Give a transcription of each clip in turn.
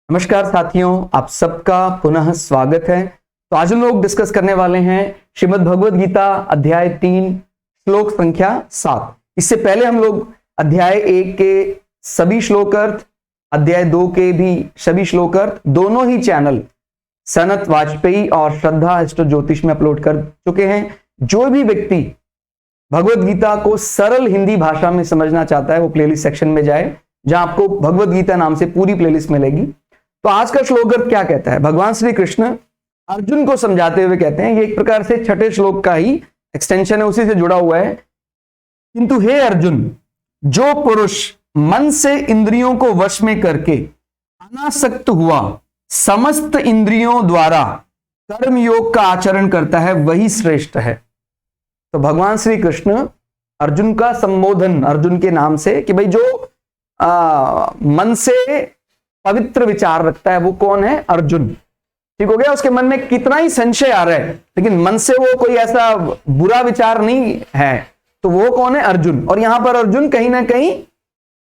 नमस्कार साथियों, आप सबका पुनः स्वागत है। तो आज हम लोग डिस्कस करने वाले हैं श्रीमद् भगवद गीता अध्याय 3 श्लोक संख्या 7। इससे पहले हम लोग अध्याय 1 के सभी श्लोकार्थ, अध्याय 2 के भी सभी श्लोकार्थ दोनों ही चैनल सनत वाजपेयी और श्रद्धा एस्ट्रो ज्योतिष में अपलोड कर चुके हैं। जो भी व्यक्ति भगवद गीता को सरल हिंदी भाषा में समझना चाहता है वो प्लेलिस्ट सेक्शन में जाए, जहां आपको भगवद गीता नाम से पूरी प्लेलिस्ट मिलेगी। तो आज का श्लोक क्या कहता है? भगवान श्री कृष्ण अर्जुन को समझाते हुए कहते हैं, ये एक प्रकार से छठे श्लोक का ही एक्सटेंशन है, उसी से जुड़ा हुआ है। किंतु हे अर्जुन, जो पुरुष मन से इंद्रियों को वश में करके अनासक्त हुआ समस्त इंद्रियों द्वारा कर्म योग का आचरण करता है वही श्रेष्ठ है। तो भगवान श्री कृष्ण अर्जुन का संबोधन अर्जुन के नाम से कि भाई जो मन से पवित्र विचार रखता है वो कौन है? अर्जुन। ठीक हो गया। उसके मन में कितना ही संशय आ रहा है लेकिन मन से वो कोई ऐसा बुरा विचार नहीं है, तो वो कौन है? अर्जुन। और यहां पर अर्जुन कहीं ना कहीं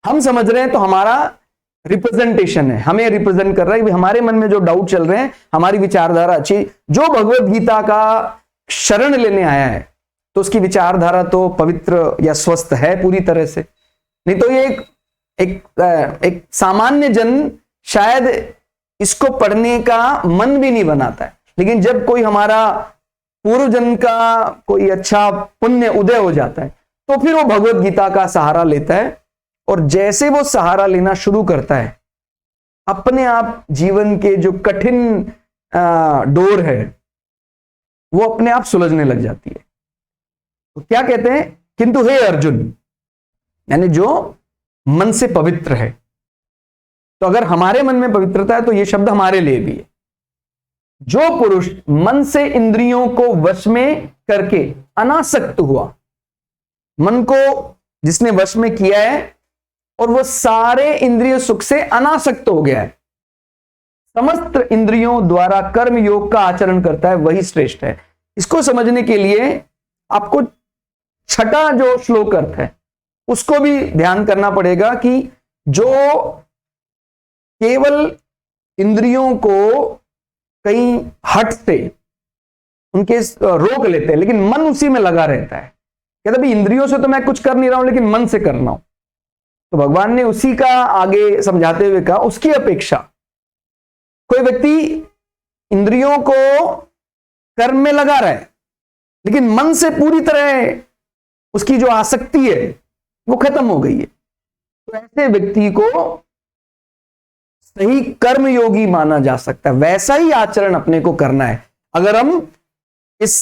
हम समझ रहे हैं तो हमारा रिप्रेजेंटेशन है, हमें रिप्रेजेंट कर रहा है। हमारे मन में जो डाउट चल रहे हैं, हमारी विचारधारा अच्छी, जो भगवत गीता का शरण लेने आया है तो उसकी विचारधारा तो पवित्र या स्वस्थ है पूरी तरह से। नहीं तो ये एक सामान्य जन शायद इसको पढ़ने का मन भी नहीं बनाता है। लेकिन जब कोई हमारा पूर्व जन्म का कोई अच्छा पुण्य उदय हो जाता है तो फिर वो भगवत गीता का सहारा लेता है, और जैसे वो सहारा लेना शुरू करता है अपने आप जीवन के जो कठिन डोर है वो अपने आप सुलझने लग जाती है। तो क्या कहते हैं? किंतु हे अर्जुन, यानी जो मन से पवित्र है। तो अगर हमारे मन में पवित्रता है तो यह शब्द हमारे लिए भी है। जो पुरुष मन से इंद्रियों को वश में करके अनासक्त हुआ, मन को जिसने वश में किया है और वह सारे इंद्रिय सुख से अनासक्त हो गया है, समस्त इंद्रियों द्वारा कर्म योग का आचरण करता है वही श्रेष्ठ है। इसको समझने के लिए आपको छठा जो श्लोक अर्थ है उसको भी ध्यान करना पड़ेगा कि जो केवल इंद्रियों को कहीं हट से उनके रोक लेते हैं लेकिन मन उसी में लगा रहता है, कहते भाई इंद्रियों से तो मैं कुछ कर नहीं रहा हूं लेकिन मन से कर रहा हूं। तो भगवान ने उसी का आगे समझाते हुए कहा, उसकी अपेक्षा कोई व्यक्ति इंद्रियों को कर्म में लगा रहा है लेकिन मन से पूरी तरह उसकी जो आसक्ति है वो खत्म हो गई है, तो ऐसे व्यक्ति को सही कर्म योगी माना जा सकता है। वैसा ही आचरण अपने को करना है अगर हम इस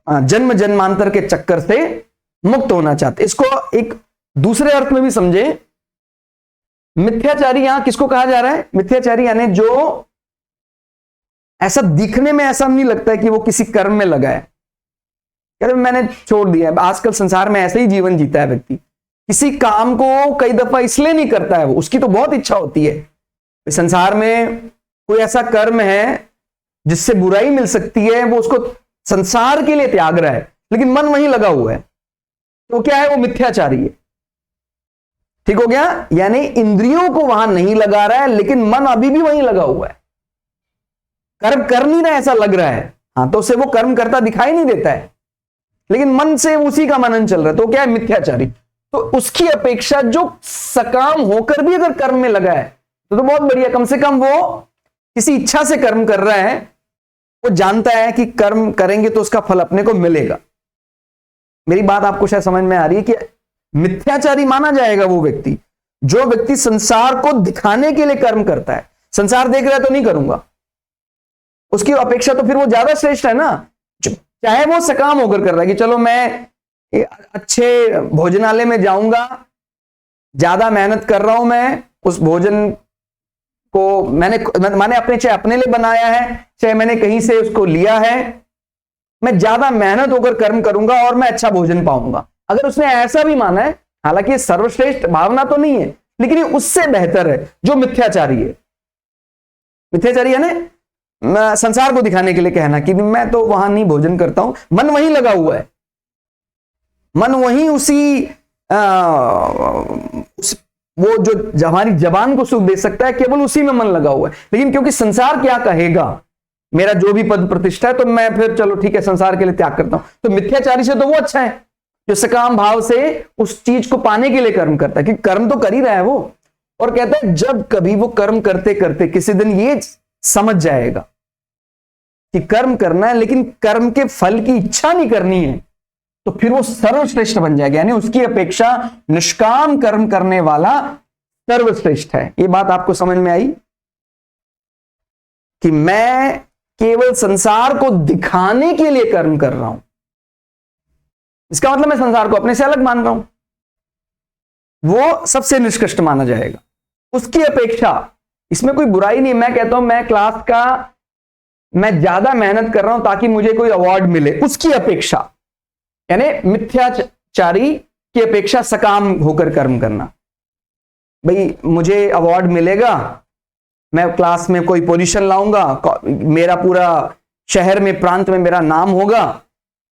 जन्म जन्मांतर के चक्कर से मुक्त होना चाहते। इसको एक दूसरे अर्थ में भी समझे। मिथ्याचारी यहां किसको कहा जा रहा है? मिथ्याचारी यानी जो ऐसा दिखने में ऐसा नहीं लगता है कि वो किसी कर्म में लगा है, कहते मैंने छोड़ दिया है। आजकल संसार में ऐसे ही जीवन जीता है व्यक्ति, किसी काम को कई दफा इसलिए नहीं करता है, वो उसकी तो बहुत इच्छा होती है संसार में कोई ऐसा कर्म है जिससे बुराई मिल सकती है, वो उसको संसार के लिए त्याग रहा है लेकिन मन वहीं लगा हुआ है, तो क्या है? वो मिथ्याचारी है। ठीक हो गया। यानी इंद्रियों को वहां नहीं लगा रहा है लेकिन मन अभी भी वहीं लगा हुआ है, कर्म कर नहीं रहा ऐसा लग रहा है। हाँ, तो उसे वो कर्म करता दिखाई नहीं देता है लेकिन मन से उसी का मनन चल रहा है, तो क्या है? मिथ्याचारी। तो उसकी अपेक्षा जो सकाम होकर भी अगर कर्म में लगा है तो बहुत बढ़िया, कम से कम वो किसी इच्छा से कर्म कर रहा है, वो जानता है कि कर्म करेंगे तो उसका फल अपने को मिलेगा। मेरी बात आपको शायद समझ में आ रही है कि मिथ्याचारी माना जाएगा वो व्यक्ति जो व्यक्ति संसार को दिखाने के लिए कर्म करता है। संसार देख रहा है तो नहीं करूंगा, उसकी अपेक्षा तो फिर वो ज्यादा श्रेष्ठ है ना। चाहे वो सकाम होकर कर रहा है कि चलो मैं अच्छे भोजनालय में जाऊंगा, ज्यादा मेहनत कर रहा हूं, मैं उस भोजन को मैंने अपने चाहे अपने लिए बनाया है चाहे मैंने कहीं से उसको लिया है, मैं ज्यादा मेहनत होकर कर्म करूंगा और मैं अच्छा भोजन पाऊंगा। अगर उसने ऐसा भी माना है, हालांकि सर्वश्रेष्ठ भावना तो नहीं है लेकिन ये उससे बेहतर है जो मिथ्याचारी है। मिथ्याचारी है ना संसार को दिखाने के लिए कहना कि मैं तो वहां नहीं भोजन करता हूं, मन वहीं लगा हुआ है, मन वहीं उसी वो जो हमारी जबान को सुख दे सकता है, केवल उसी में मन लगा हुआ है। लेकिन क्योंकि संसार क्या कहेगा, मेरा जो भी पद प्रतिष्ठा है, तो मैं फिर चलो ठीक है संसार के लिए त्याग करता हूं। तो मिथ्याचारी से तो वो अच्छा है जो सकाम भाव से उस चीज को पाने के लिए कर्म करता है, कि कर्म तो कर ही रहा है वो। और कहता है जब कभी वो कर्म करते करते किसी दिन ये समझ जाएगा कि कर्म करना है लेकिन कर्म के फल की इच्छा नहीं करनी है, तो फिर वो सर्वश्रेष्ठ बन जाएगा। यानी उसकी अपेक्षा निष्काम कर्म करने वाला सर्वश्रेष्ठ है। ये बात आपको समझ में आई कि मैं केवल संसार को दिखाने के लिए कर्म कर रहा हूं, इसका मतलब मैं संसार को अपने से अलग मान रहा हूं, वो सबसे निष्कृष्ट माना जाएगा। उसकी अपेक्षा, इसमें कोई बुराई नहीं। मैं कहता हूं मैं क्लास का मैं ज्यादा मेहनत कर रहा हूं ताकि मुझे कोई अवार्ड मिले, उसकी अपेक्षा, यानी मिथ्याचारी की अपेक्षा सकाम होकर कर्म करना। भाई मुझे अवार्ड मिलेगा, मैं क्लास में कोई पोजीशन लाऊंगा, मेरा पूरा शहर में प्रांत में मेरा नाम होगा।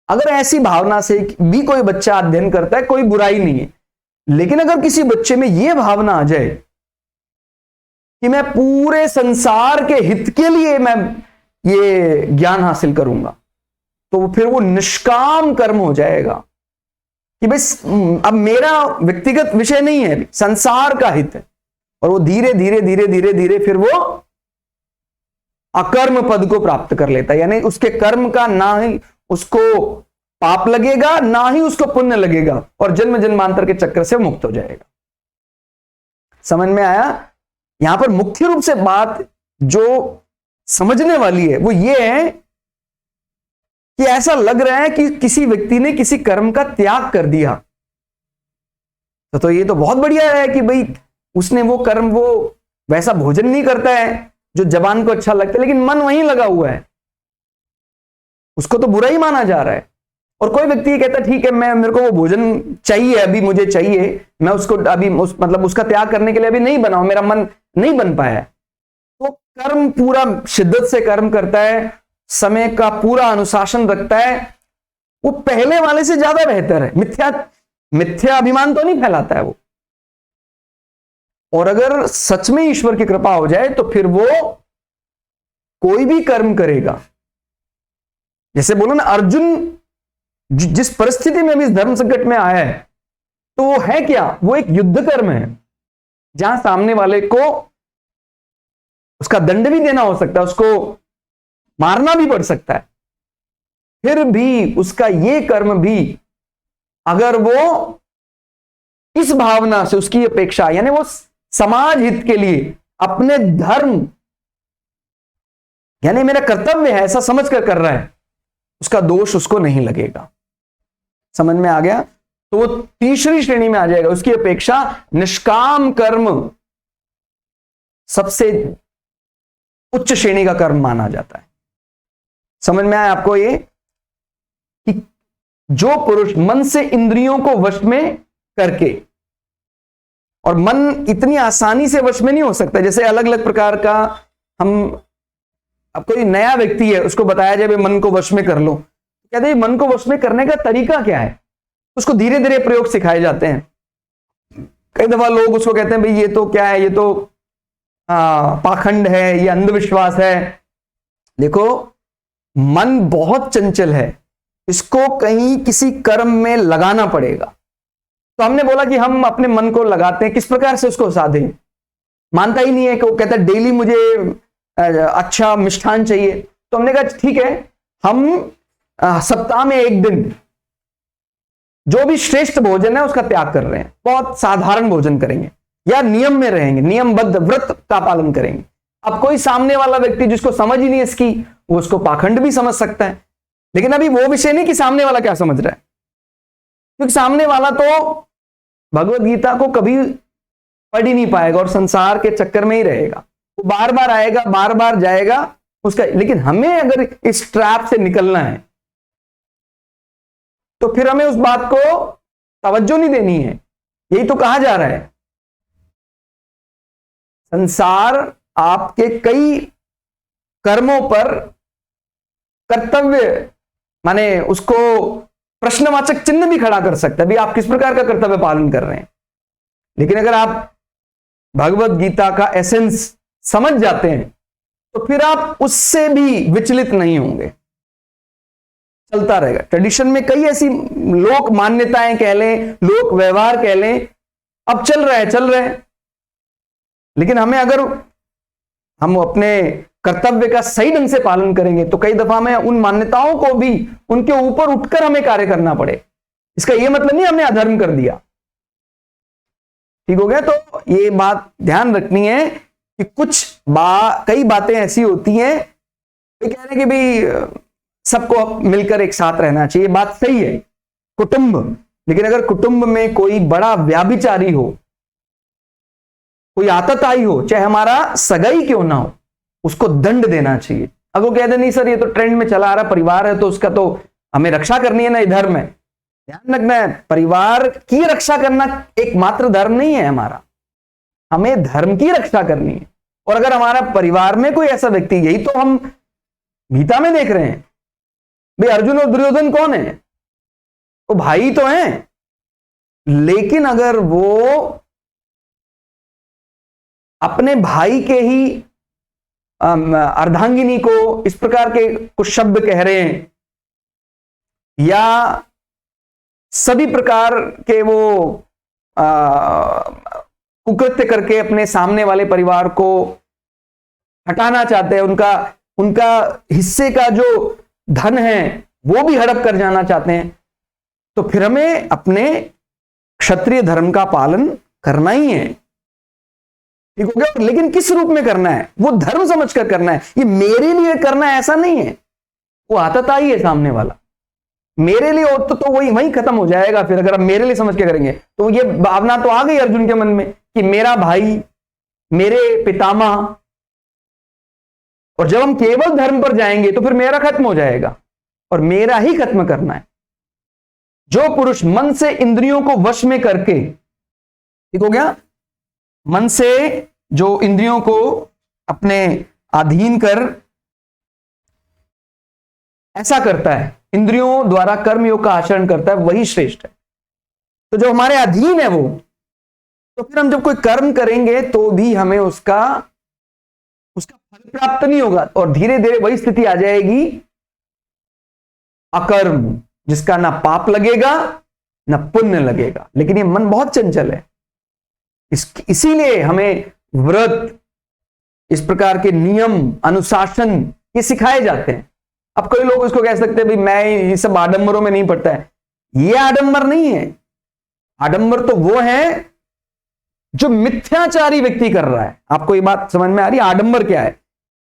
अगर ऐसी भावना से भी कोई बच्चा अध्ययन करता है, कोई बुराई नहीं है। लेकिन अगर किसी बच्चे में यह भावना आ जाए कि मैं पूरे संसार के हित के लिए मैं ये ज्ञान हासिल करूंगा, तो फिर वो निष्काम कर्म हो जाएगा कि बस अब मेरा व्यक्तिगत विषय नहीं है, संसार का हित है। और वो धीरे धीरे धीरे धीरे धीरे फिर वो अकर्म पद को प्राप्त कर लेता है। यानी उसके कर्म का ना ही उसको पाप लगेगा, ना ही उसको पुण्य लगेगा, और जन्म जन्मांतर के चक्र से मुक्त हो जाएगा। समझ में आया? यहां पर मुख्य रूप से बात जो समझने वाली है वो ये है कि ऐसा लग रहा है कि किसी व्यक्ति ने किसी कर्म का त्याग कर दिया, तो ये तो बहुत बढ़िया है कि भाई उसने वो कर्म, वो वैसा भोजन नहीं करता है जो जबान को अच्छा लगता है, लेकिन मन वहीं लगा हुआ है, उसको तो बुरा ही माना जा रहा है। और कोई व्यक्ति ये कहता है ठीक है, मेरे को वो भोजन चाहिए, अभी मुझे चाहिए, मैं उसको अभी मतलब उसका त्याग करने के लिए अभी नहीं बनाऊं, मेरा मन नहीं बन पाया है। तो कर्म पूरा शिद्दत से कर्म करता है, समय का पूरा अनुशासन रखता है, वो पहले वाले से ज्यादा बेहतर है। मिथ्या अभिमान तो नहीं फैलाता है वो। और अगर सच में ईश्वर की कृपा हो जाए तो फिर वो कोई भी कर्म करेगा। जैसे बोलो ना, अर्जुन जिस परिस्थिति में भी इस धर्म संकट में आया है, तो वो है क्या? वो एक युद्ध कर्म है, जहां सामने वाले को उसका दंड भी देना हो सकता है, उसको मारना भी पड़ सकता है, फिर भी उसका ये कर्म भी अगर वो इस भावना से, उसकी अपेक्षा, यानी वो समाज हित के लिए, अपने धर्म, यानी मेरा कर्तव्य है ऐसा समझ कर रहा है, उसका दोष उसको नहीं लगेगा। समझ में आ गया? तो वो तीसरी श्रेणी में आ जाएगा। उसकी अपेक्षा निष्काम कर्म सबसे उच्च श्रेणी का कर्म माना जाता है। समझ में आया आपको ये कि जो पुरुष मन से इंद्रियों को वश में करके, और मन इतनी आसानी से वश में नहीं हो सकता, जैसे अलग अलग प्रकार का, हम अब कोई नया व्यक्ति है उसको बताया जाए भाई मन को वश में कर लो, कहते हैं मन को वश में करने का तरीका क्या है, उसको धीरे धीरे प्रयोग सिखाए जाते हैं। कई दफा लोग उसको कहते हैं भाई ये तो क्या है, ये तो पाखंड है, ये अंधविश्वास है। देखो, मन बहुत चंचल है, इसको कहीं किसी कर्म में लगाना पड़ेगा। तो हमने बोला कि हम अपने मन को लगाते हैं, किस प्रकार से उसको साधें? मानता ही नहीं है कि वो कहता है डेली मुझे अच्छा मिष्ठान चाहिए। तो हमने कहा ठीक है, हम सप्ताह में एक दिन जो भी श्रेष्ठ भोजन है उसका त्याग कर रहे हैं, बहुत साधारण भोजन करेंगे या नियम में रहेंगे, नियमबद्ध व्रत का पालन करेंगे। अब कोई सामने वाला व्यक्ति जिसको समझ ही नहीं इसकी, वो उसको पाखंड भी समझ सकता है। लेकिन अभी वो विषय नहीं कि सामने वाला क्या समझ रहा है, क्योंकि सामने वाला तो भगवत गीता को कभी पढ़ ही नहीं पाएगा और संसार के चक्कर में ही रहेगा। वो बार बार आएगा, बार बार जाएगा उसका। लेकिन हमें अगर इस ट्रैप से निकलना है तो फिर हमें उस बात को तवज्जो नहीं देनी है। यही तो कहा जा रहा है, संसार आपके कई कर्मों पर कर्तव्य, माने उसको प्रश्नवाचक चिन्ह भी खड़ा कर सकता है, भी आप किस प्रकार का कर्तव्य पालन कर रहे हैं। लेकिन अगर आप भगवत गीता का एसेंस समझ जाते हैं, तो फिर आप उससे भी विचलित नहीं होंगे, चलता रहेगा। ट्रेडिशन में कई ऐसी लोक मान्यताएं कह लें, लोक व्यवहार कह लें, अब चल रहे हैं, लेकिन हमें अगर हम अपने कर्तव्य का सही ढंग से पालन करेंगे तो कई दफा हमें उन मान्यताओं को भी उनके ऊपर उठकर हमें कार्य करना पड़े। इसका यह मतलब नहीं हमने अधर्म कर दिया, ठीक हो गया। तो ये बात ध्यान रखनी है कि कई बातें ऐसी होती हैं, कह रहे हैं कि भाई सबको मिलकर एक साथ रहना चाहिए, बात सही है, कुटुंब, लेकिन अगर कुटुंब में कोई बड़ा व्याभिचारी हो, कोई आतताई हो, चाहे हमारा सगाई क्यों ना हो, उसको दंड देना चाहिए। अगर वो कहते नहीं सर ये तो ट्रेंड में चला आ रहा परिवार है तो उसका तो हमें रक्षा करनी है ना, ये धर्म है, ध्यान रखना है, परिवार की रक्षा करना एकमात्र धर्म नहीं है हमारा, हमें धर्म की रक्षा करनी है। और अगर हमारा परिवार में कोई ऐसा व्यक्ति, यही तो हम गीता में देख रहे हैं, भाई अर्जुन और दुर्योधन कौन है, वो भाई तो हैं, लेकिन अगर वो अपने भाई के ही अर्धांगिनी को इस प्रकार के कुछ शब्द कह रहे हैं, या सभी प्रकार के वो कुकृत्य करके अपने सामने वाले परिवार को हटाना चाहते हैं, उनका हिस्से का जो धन है वो भी हड़प कर जाना चाहते हैं, तो फिर हमें अपने क्षत्रिय धर्म का पालन करना ही है, ठीक हो गया। लेकिन किस रूप में करना है, वो धर्म समझकर करना है, ये मेरे लिए करना है ऐसा नहीं है। वो आतताई है सामने वाला, मेरे लिए हो तो वही खत्म हो जाएगा। फिर अगर आप मेरे लिए समझ के करेंगे तो ये भावना तो आ गई अर्जुन के मन में कि मेरा भाई, मेरे पितामह, और जब हम केवल धर्म पर जाएंगे तो फिर मेरा खत्म हो जाएगा और मेरा ही खत्म करना है। जो पुरुष मन से इंद्रियों को वश में करके, ठीक हो गया, मन से जो इंद्रियों को अपने अधीन कर ऐसा करता है, इंद्रियों द्वारा कर्मयोग का आचरण करता है, वही श्रेष्ठ है। तो जो हमारे अधीन है वो, तो फिर हम जब कोई कर्म करेंगे तो भी हमें उसका फल प्राप्त नहीं होगा, और धीरे धीरे वही स्थिति आ जाएगी अकर्म, जिसका ना पाप लगेगा ना पुण्य लगेगा। लेकिन ये मन बहुत चंचल है, इसीलिए हमें व्रत, इस प्रकार के नियम, अनुशासन ये सिखाए जाते हैं। अब कई लोग इसको कह सकते हैं भाई मैं ये सब आडंबरों में नहीं पड़ता है, ये आडंबर नहीं है। आडंबर तो वो है जो मिथ्याचारी व्यक्ति कर रहा है। आपको ये बात समझ में आ रही है आडंबर क्या है?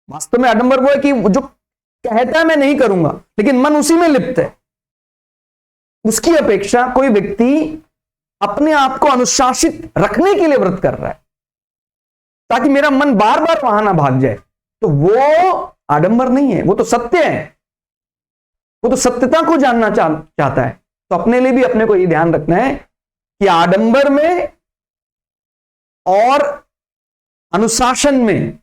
वास्तव में आडंबर वो है कि जो कहता है मैं नहीं करूंगा लेकिन मन उसी में लिप्त है। उसकी अपेक्षा कोई व्यक्ति अपने आप को अनुशासित रखने के लिए व्रत कर रहा है ताकि मेरा मन बार बार वहां ना भाग जाए, तो वो आडंबर नहीं है, वो तो सत्य है, वो तो सत्यता को जानना चाहता है। तो अपने लिए भी अपने को ये ध्यान रखना है कि आडंबर में और अनुशासन में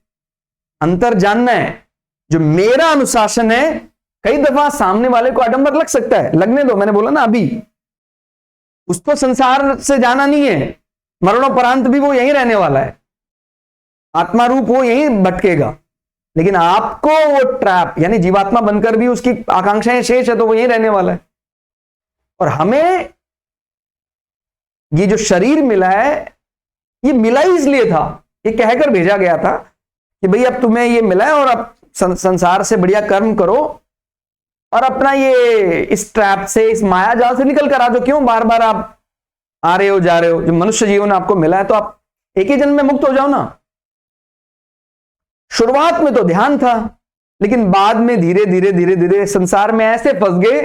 अंतर जानना है। जो मेरा अनुशासन है, कई दफा सामने वाले को आडंबर लग सकता है, लगने दो, मैंने बोला ना अभी, उसको संसार से जाना नहीं है, मरणोपरांत भी वो यहीं रहने वाला है, आत्मा रूप वो यहीं भटकेगा, लेकिन आपको वो ट्रैप यानी जीवात्मा बनकर भी उसकी आकांक्षाएं शेष है तो वो यहीं रहने वाला है। और हमें ये जो शरीर मिला है, ये मिला ही इसलिए था, ये कहकर भेजा गया था कि भाई अब तुम्हें ये मिला है और अब संसार से बढ़िया कर्म करो और अपना ये इस ट्रैप से, इस माया जाल से निकल कर आ जाओ। क्यों बार बार आप आ रहे हो जा रहे हो? जो मनुष्य जीवन आपको मिला है तो आप एक ही जन्म में मुक्त हो जाओ ना। शुरुआत में तो ध्यान था, लेकिन बाद में धीरे धीरे धीरे धीरे संसार में ऐसे फंस गए,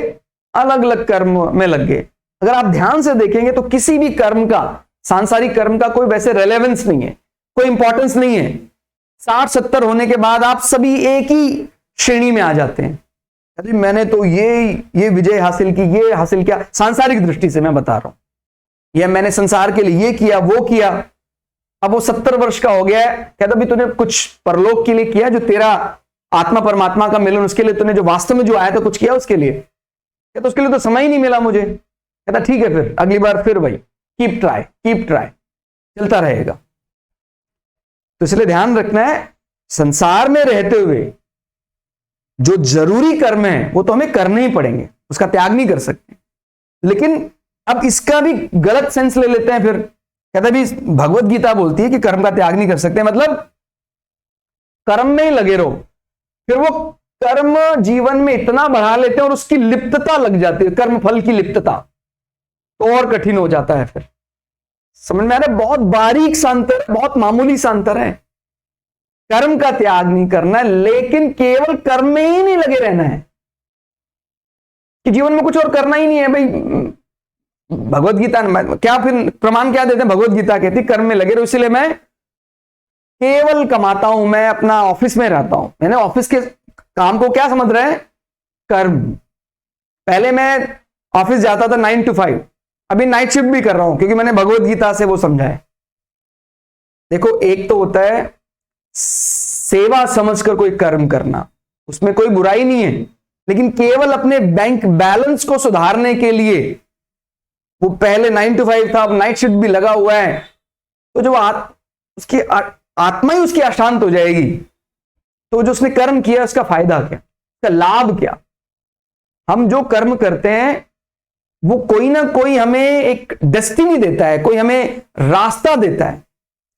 अलग अलग कर्म में लग गए। अगर आप ध्यान से देखेंगे तो किसी भी कर्म का, सांसारिक कर्म का कोई वैसे रेलेवेंस नहीं है, कोई इंपॉर्टेंस नहीं है। 60-70 होने के बाद आप सभी एक ही श्रेणी में आ जाते हैं। अरे मैंने तो ये विजय हासिल की, ये हासिल किया, सांसारिक दृष्टि से मैं बता रहा हूं, या मैंने संसार के लिए ये किया वो किया। अब वो 70 वर्ष का हो गया है, कहता भी तूने कुछ परलोक के लिए किया, जो तेरा आत्मा परमात्मा का मिलन, उसके लिए तूने जो वास्तव में जो आया था कुछ किया उसके लिए? कहता उसके लिए तो समय ही नहीं मिला मुझे। कहता ठीक है, फिर अगली बार फिर भाई कीप ट्राई, चलता रहेगा। तो इसलिए ध्यान रखना है, संसार में रहते हुए जो जरूरी कर्म है वो तो हमें करने ही पड़ेंगे, उसका त्याग नहीं कर सकते। लेकिन अब इसका भी गलत सेंस ले लेते हैं, फिर कहते हैं भी भगवत गीता बोलती है कि कर्म का त्याग नहीं कर सकते, मतलब कर्म में ही लगे रहो। फिर वो कर्म जीवन में इतना बढ़ा लेते हैं और उसकी लिप्तता लग जाती है, कर्म फल की लिप्तता, तो और कठिन हो जाता है। फिर समझ में आ रहा है, बहुत बारीक सा अंतर, बहुत मामूली सा अंतर है। कर्म का त्याग नहीं करना है, लेकिन केवल कर्म में ही नहीं लगे रहना है कि जीवन में कुछ और करना ही नहीं है। भाई भगवत गीता क्या, फिर प्रमाण क्या देते हैं, भगवत गीता कहती कर्म में लगे रहो, इसलिए मैं केवल कमाता हूं, मैं अपना ऑफिस में रहता हूं। मैंने ऑफिस के काम को क्या समझ रहे हैं, कर्म। पहले मैं ऑफिस जाता था 9 to 5, अभी नाइट शिफ्ट भी कर रहा हूं क्योंकि मैंने भगवत गीता से वो समझा है। देखो, एक तो होता है सेवा समझकर कोई कर्म करना, उसमें कोई बुराई नहीं है, लेकिन केवल अपने बैंक बैलेंस को सुधारने के लिए वो पहले 9 to 5 था, अब नाइट शिफ्ट भी लगा हुआ है, तो जो उसकी आत्मा ही उसकी अशांत हो जाएगी। तो जो उसने कर्म किया उसका फायदा क्या, उसका लाभ क्या? हम जो कर्म करते हैं वो कोई ना कोई हमें एक डेस्टिनी देता है, कोई हमें रास्ता देता है।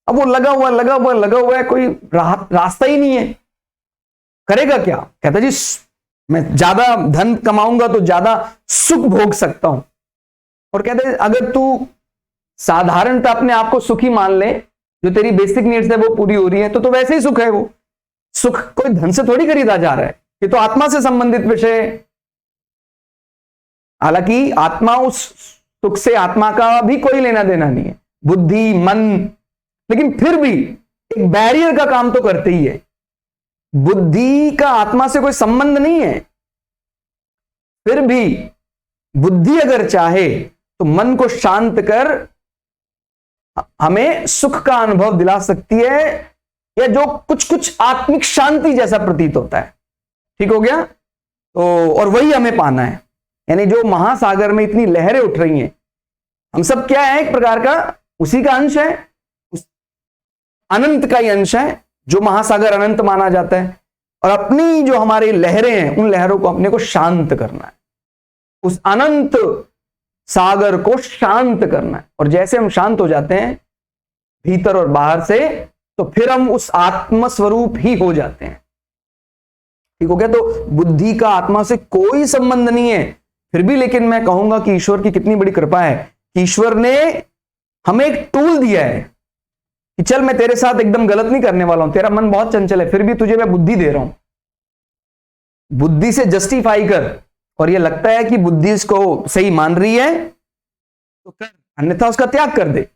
अब वो लगा हुआ है, कोई रास्ता ही नहीं है, करेगा क्या? कहता जी मैं ज्यादा धन कमाऊंगा तो ज्यादा सुख भोग सकता हूं। और कहते हैं अगर तू साधारणतः अपने आप को सुखी मान ले, जो तेरी बेसिक नीड्स है वो पूरी हो रही है, तो वैसे ही सुख है। वो सुख कोई धन से थोड़ी खरीदा जा रहा है, ये तो आत्मा से संबंधित विषय है। हालांकि आत्मा, उस सुख से आत्मा का भी कोई लेना देना नहीं है, बुद्धि मन, लेकिन फिर भी एक बैरियर का काम तो करते ही है। बुद्धि का आत्मा से कोई संबंध नहीं है, फिर भी बुद्धि अगर चाहे तो मन को शांत कर हमें सुख का अनुभव दिला सकती है, या जो कुछ आत्मिक शांति जैसा प्रतीत होता है। ठीक हो गया? तो और वही हमें पाना है। यानी जो महासागर में इतनी लहरें उठ रही हैं, हम सब क्या है, एक प्रकार का उसी का अंश है, उस अनंत का ही अंश है, जो महासागर अनंत माना जाता है। और अपनी जो हमारी लहरें हैं, उन लहरों को अपने को शांत करना है, उस अनंत सागर को शांत करना है। और जैसे हम शांत हो जाते हैं भीतर और बाहर से, तो फिर हम उस आत्म स्वरूप ही हो जाते हैं। ठीक हो गया? तो बुद्धि का आत्मा से कोई संबंध नहीं है, फिर भी लेकिन मैं कहूंगा कि ईश्वर की कितनी बड़ी कृपा है कि ईश्वर ने हमें एक टूल दिया है कि चल मैं तेरे साथ एकदम गलत नहीं करने वाला हूं, तेरा मन बहुत चंचल है, फिर भी तुझे मैं बुद्धि दे रहा हूं। बुद्धि से जस्टिफाई कर, और ये लगता है कि बुद्धि इसको सही मान रही है तो कर, अन्यथा उसका त्याग कर दे।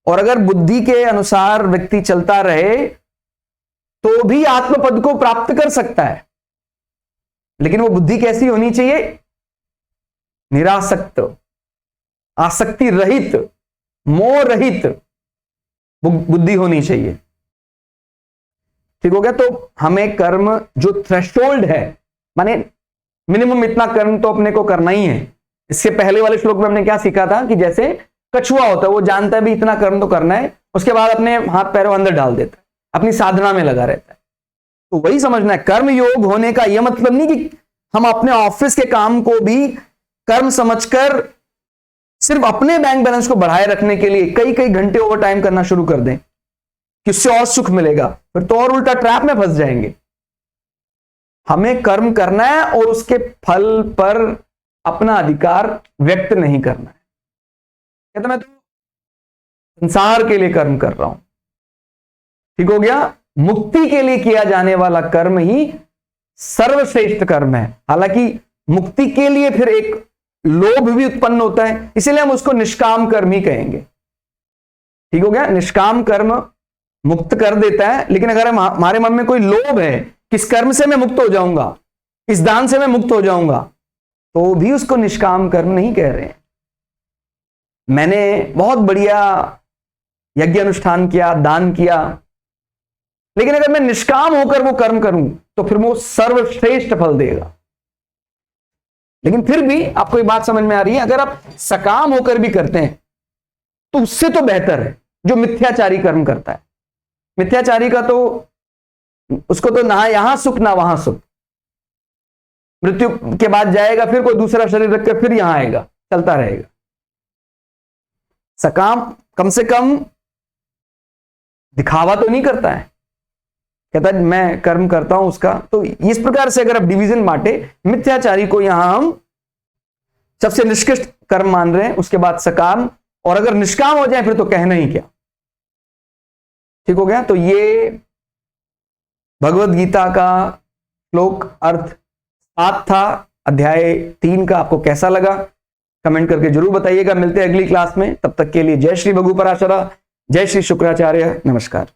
और अगर बुद्धि के अनुसार व्यक्ति चलता रहे तो भी आत्मपद को प्राप्त कर सकता है, लेकिन वो बुद्धि कैसी होनी चाहिए? निरासक्त, आसक्ति रहित, मोह रहित बुद्धि होनी चाहिए। ठीक हो गया? तो हमें कर्म जो थ्रेशोल्ड है, माने मिनिमम इतना कर्म तो अपने को करना ही है। इसके पहले वाले श्लोक में हमने क्या सीखा था कि जैसे कछुआ होता है, वो जानता है भी इतना कर्म तो करना है, उसके बाद अपने हाथ पैरों अंदर डाल देता है, अपनी साधना में लगा रहता है। तो वही समझना है, कर्म योग होने का यह मतलब नहीं कि हम अपने ऑफिस के काम को भी कर्म समझकर सिर्फ अपने बैंक बैलेंस को बढ़ाए रखने के लिए कई कई घंटे ओवर टाइम करना शुरू कर दें कि उससे और सुख मिलेगा, फिर तो और उल्टा ट्रैप में फंस जाएंगे। हमें कर्म करना है और उसके फल पर अपना अधिकार व्यक्त नहीं करना है। कहता मैं तो संसार के लिए कर्म कर रहा हूं। ठीक हो गया? मुक्ति के लिए किया जाने वाला कर्म ही सर्वश्रेष्ठ कर्म है। हालांकि मुक्ति के लिए फिर एक लोभ भी उत्पन्न होता है, इसीलिए हम उसको निष्काम कर्म ही कहेंगे। ठीक हो गया? निष्काम कर्म मुक्त कर देता है, लेकिन अगर हमारे मन में कोई लोभ है, किस कर्म से मैं मुक्त हो जाऊंगा, इस दान से मैं मुक्त हो जाऊंगा, तो भी उसको निष्काम कर्म नहीं कह रहे हैं। मैंने बहुत बढ़िया यज्ञ अनुष्ठान किया, दान किया, लेकिन अगर मैं निष्काम होकर वो कर्म करूं तो फिर वो सर्वश्रेष्ठ फल देगा। लेकिन फिर भी आपको ये बात समझ में आ रही है, अगर आप सकाम होकर भी करते हैं तो उससे तो बेहतर है जो मिथ्याचारी कर्म करता है। मिथ्याचारी का तो उसको तो ना यहां सुख ना वहां सुख, मृत्यु के बाद जाएगा, फिर कोई दूसरा शरीर रखकर फिर यहां आएगा, चलता रहेगा। सकाम कम से कम दिखावा तो नहीं करता है, कहता है मैं कर्म करता हूं उसका। तो इस प्रकार से अगर आप डिवीजन बांटे, मिथ्याचारी को यहां हम सबसे निष्कृष्ट कर्म मान रहे हैं, उसके बाद सकाम, और अगर निष्काम हो जाए फिर तो कहना ही क्या। ठीक हो गया। तो ये भगवत गीता का श्लोक अर्थ 7 था, अध्याय 3 का। आपको कैसा लगा कमेंट करके जरूर बताइएगा। मिलते हैं अगली क्लास में, तब तक के लिए जय श्री भगु पराशरा, जय श्री शुक्राचार्य, नमस्कार।